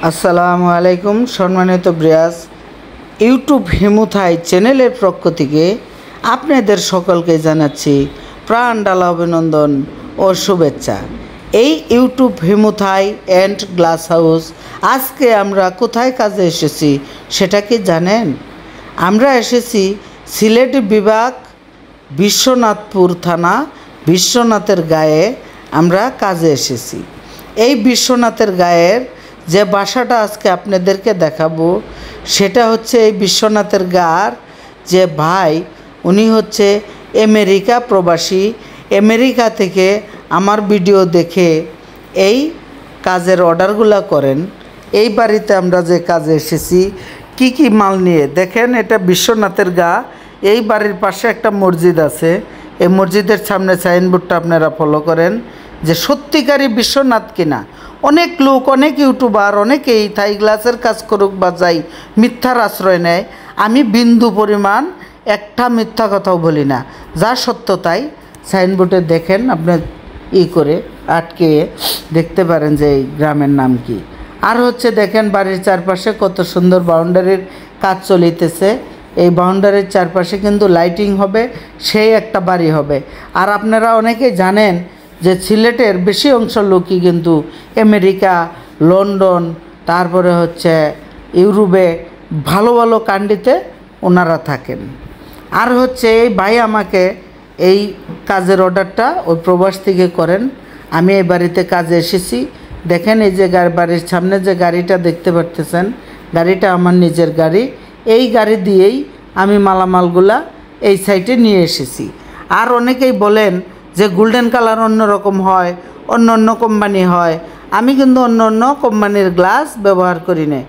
আসসালামু আলাইকুম সম্মানিত ব্রিয়াস ইউটিউব হিমুথাই চ্যানেলের পক্ষ থেকে আপনাদের সকলকে জানাচ্ছি প্রাণ ঢালা অভিনন্দন ও শুভেচ্ছা। এই ইউটিউব হিমুথাই অ্যান্ড গ্লাস হাউস আজকে আমরা কোথায় কাজে এসেছি সেটা কি জানেন? আমরা এসেছি সিলেট বিভাগ বিশ্বনাথপুর থানা বিশ্বনাথের গায়ে আমরা কাজে এসেছি। এই বিশ্বনাথের গায়ের যে বাসাটা আজকে আপনাদেরকে দেখাবো সেটা হচ্ছে এই বিশ্বনাথের গার যে ভাই উনি হচ্ছে আমেরিকা প্রবাসী। আমেরিকা থেকে আমার ভিডিও দেখে এই কাজের অর্ডারগুলো করেন। এই বাড়িতে আমরা যে কাজে এসেছি কি কি মাল নিয়ে দেখেন। এটা বিশ্বনাথের গা। এই বাড়ির পাশে একটা মসজিদ আছে। এই মসজিদের সামনে সাইনবোর্ডটা আপনারা ফলো করেন যে সত্যিকারই বিশ্বনাথ কিনা। অনেক লোক, অনেক ইউটিউবার, অনেকেই থাই গ্লাসের কাজ করুক বা যাই মিথ্যার আশ্রয় নেয়। আমি বিন্দু পরিমাণ একটা মিথ্যা কথাও বলি না, যা সত্য তাই। সাইনবোর্ডে দেখেন, আপনি করে আটকে দেখতে পারেন যে এই গ্রামের নাম কি। আর হচ্ছে দেখেন বাড়ির চারপাশে কত সুন্দর বাউন্ডারির কাজ চলিতেছে। এই বাউন্ডারির চারপাশে কিন্তু লাইটিং হবে, সেই একটা বাড়ি হবে। আর আপনারা অনেকেই জানেন যে সিলেটের বেশি অংশ লোকই কিন্তু আমেরিকা, লন্ডন, তারপরে হচ্ছে ইউরোপে ভালো ভালো কান্ট্রিতে ওনারা থাকেন। আর হচ্ছে এই ভাই আমাকে এই কাজের অর্ডারটা ওই প্রবাস থেকে করেন। আমি এই বাড়িতে কাজে এসেছি। দেখেন এই যে বাড়ির সামনে যে গাড়িটা দেখতে পারতেছেন, গাড়িটা আমার নিজের গাড়ি। এই গাড়ি দিয়েই আমি মালামালগুলা এই সাইটে নিয়ে এসেছি। আর অনেকেই বলেন যে গোল্ডেন কালার অন্য রকম হয়, অন্য অন্য কোম্পানি হয়। আমি কিন্তু অন্য অন্য কোম্পানির গ্লাস ব্যবহার করি না।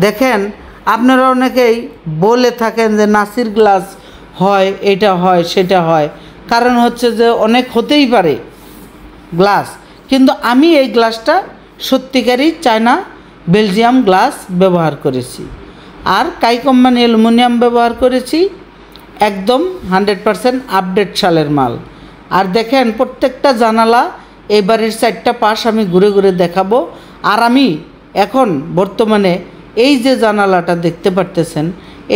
দেখেন আপনারা অনেকেই বলে থাকেন যে নাসির গ্লাস হয়, এটা হয়, সেটা হয়। কারণ হচ্ছে যে অনেক হতেই পারে গ্লাস, কিন্তু আমি এই গ্লাসটা সত্যিকারই চায়না বেলজিয়াম গ্লাস ব্যবহার করেছি। আর কাই কোম্পানি অ্যালুমিনিয়াম ব্যবহার করেছি, একদম 100% আপডেট সালের মাল। আর দেখেন প্রত্যেকটা জানালা, এই বাড়ির 4টা পাশ আমি ঘুরে ঘুরে দেখাবো। আর আমি এখন বর্তমানে এই যে জানালাটা দেখতে পারতেছেন,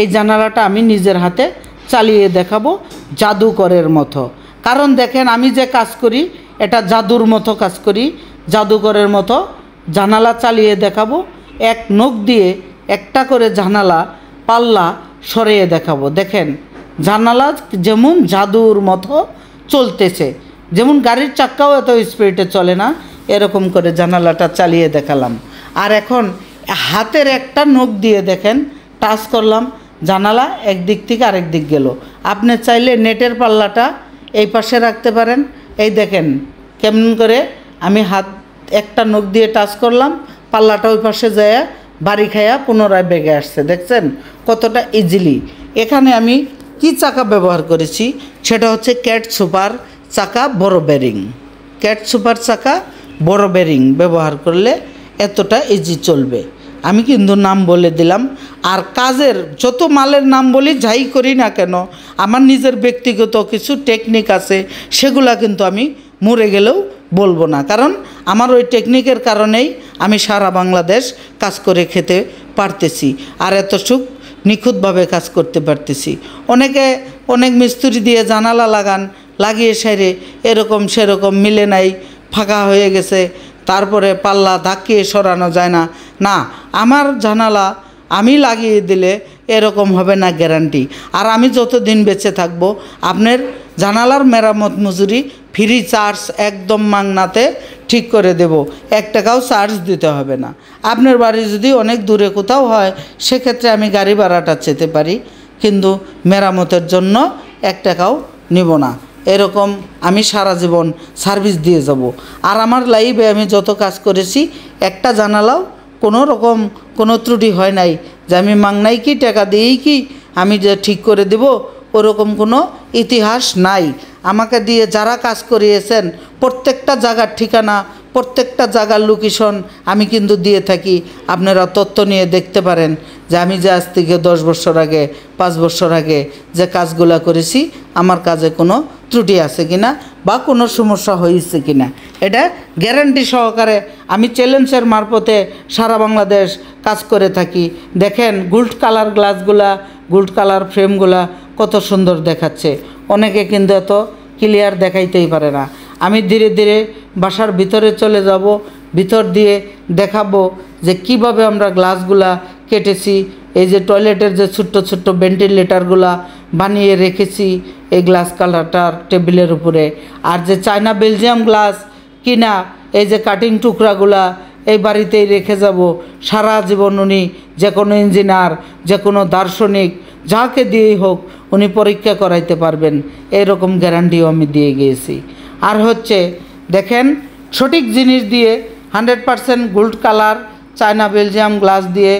এই জানালাটা আমি নিজের হাতে চালিয়ে দেখাবো জাদুকরের মতো। কারণ দেখেন আমি যে কাজ করি এটা জাদুর মতো কাজ করি, জাদুকরের মতো জানালা চালিয়ে দেখাবো। এক নখ দিয়ে একটা করে জানালা পাল্লা সরিয়ে দেখাবো। দেখেন জানালা যেমন জাদুর মতো চলতেছে, যেমন গাড়ির চাক্কাও এত স্পিডে চলে না, এরকম করে জানালাটা চালিয়ে দেখালাম। আর এখন হাতের একটা নখ দিয়ে দেখেন টাচ করলাম, জানালা একদিক থেকে আরেক দিক গেল। আপনি চাইলে নেটের পাল্লাটা এই পাশে রাখতে পারেন। এই দেখেন কেমন করে আমি হাত একটা নখ দিয়ে টাচ করলাম, পাল্লাটা ওই পাশে যায় বাড়ি খায়া পুনরায় বেগে আসছে। দেখছেন কতটা ইজিলি। এখানে আমি কি চাকা ব্যবহার করেছি সেটা হচ্ছে ক্যাট সুপার চাকা বড় বেরিং। ক্যাট সুপার চাকা বড় বেরিং ব্যবহার করলে এতটা ইজি চলবে। আমি কিন্তু নাম বলে দিলাম। আর কাজের যত মালের নাম বলি, যাই করি না কেন, আমার নিজের ব্যক্তিগত কিছু টেকনিক আছে, সেগুলা কিন্তু আমি মরে গেলেও বলবো না। কারণ আমার ওই টেকনিকের কারণেই আমি সারা বাংলাদেশ কাজ করে খেতে পারতেছি, আর এত সুখ নিখুঁতভাবে কাজ করতে পারতেছি। অনেকে অনেক মিস্ত্রি দিয়ে জানালা লাগান, লাগিয়ে সেরে এরকম সেরকম মিলে নাই, ফাঁকা হয়ে গেছে, তারপরে পাল্লা ধাক্কিয়ে সরানো যায় না। না, আমার জানালা আমি লাগিয়ে দিলে এরকম হবে না, গ্যারান্টি। আর আমি যতদিন বেঁচে থাকবো আপনার জানালার মেরামত মজুরি ফ্রি, চার্জ একদম মাংনাতে ঠিক করে দেব। 1 টাকাও চার্জ দিতে হবে না। আপনার বাড়ি যদি অনেক দূরে কোথাও হয় সেক্ষেত্রে আমি গাড়ি ভাড়াটা চেতে পারি, কিন্তু মেরামতের জন্য 1 টাকাও নিব না। এরকম আমি সারা জীবন সার্ভিস দিয়ে যাব। আর আমার লাইফে আমি যত কাজ করেছি একটা জানালাও কোনো রকম কোনো ত্রুটি হয় নাই যে আমি মাংনাই কি টাকা দিয়েই কি আমি যে ঠিক করে দেব, ওরকম কোনো ইতিহাস নাই। আমাকে দিয়ে যারা কাজ করিয়েছেন প্রত্যেকটা জায়গার ঠিকানা, প্রত্যেকটা জায়গার লোকেশন আমি কিন্তু দিয়ে থাকি। আপনারা তথ্য নিয়ে দেখতে পারেন যে আমি যে আজ থেকে 10 বছর আগে, 5 বছর আগে যে কাজগুলো করেছি, আমার কাজে কোনো ত্রুটি আছে কিনা বা কোনো সমস্যা হয়েছে কিনা, এটা গ্যারান্টি সহকারে আমি চ্যালেঞ্জের মারফতে সারা বাংলাদেশ কাজ করে থাকি। দেখেন গোল্ড কালার গ্লাসগুলা, গোল্ড কালার ফ্রেমগুলা কত সুন্দর দেখাচ্ছে। অনেকে কিন্তু এত ক্লিয়ার দেখাইতেই পারে না। আমি ধীরে ধীরে বাসার ভিতরে চলে যাব, ভিতর দিয়ে দেখাবো যে কিভাবে আমরা গ্লাসগুলা কেটেছি। এই যে টয়লেটের যে ছোট্ট ছোট্ট ভেন্টিলেটারগুলা বানিয়ে রেখেছি এই গ্লাস কালারটার টেবিলের উপরে। আর যে চায়না বেলজিয়াম গ্লাস কিনা এই যে কাটিং টুকরাগুলা এই বাড়িতেই রেখে যাব। সারা জীবন উনি যে কোনো ইঞ্জিনিয়ার, যে কোনো দার্শনিক, যাকে দিয়েই হোক উনি পরীক্ষা করাইতে পারবেন, এরকম গ্যারান্টিও আমি দিয়ে গিয়েছি। আর হচ্ছে দেখেন সঠিক জিনিস দিয়ে 100% gold colour China Belgium glass দিয়ে